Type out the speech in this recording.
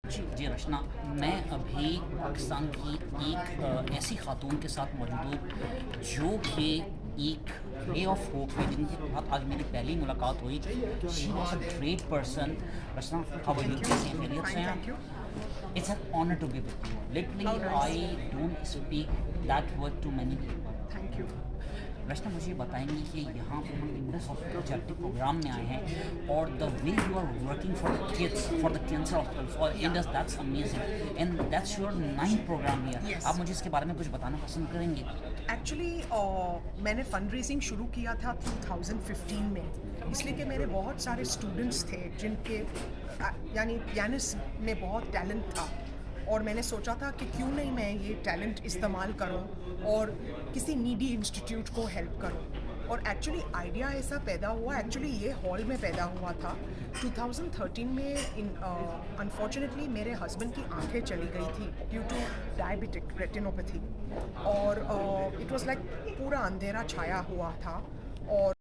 जी रचना, मैं अभी पाकिस्तान की एक ऐसी खातून के साथ मौजूद हूँ जो कि एक रे ऑफ होप है, जिनके साथ आज मेरी पहली मुलाकात हुई। She was a great person. Rachna, how are you? कैसे हैं? खैरियत से Thank you. हैं? It's an honour to be with you. How literally nice. I don't speak that word to many people. Thank you. Rachna, मुझे बताएंगे कि यहाँ पर हम इंडस हॉस्पिटल चैरिटी प्रोग्राम में आए हैं और the way you are working for the cancer hospital for Indus, that's amazing and that's your 9th programme here. Yes. आप मुझे इसके बारे में कुछ बताना पसंद करेंगे? एक्चुअली मैंने फंड रेजिंग शुरू किया था 2015 में, इसलिए कि मेरे बहुत सारे स्टूडेंट्स थे जिनके यानी पियानिस्ट में बहुत टैलेंट था, और मैंने सोचा था कि क्यों नहीं मैं ये टैलेंट इस्तेमाल करूं और किसी नीडी इंस्टीट्यूट को हेल्प करूं। और एक्चुअली आइडिया ऐसा पैदा हुआ, एक्चुअली ये हॉल में पैदा हुआ था 2013 में। अनफॉर्चुनेटली मेरे हस्बैंड की आंखें चली गई थी ड्यू टू डायबिटिक रेटिनोपैथी, और इट वाज लाइक पूरा अंधेरा छाया हुआ था। और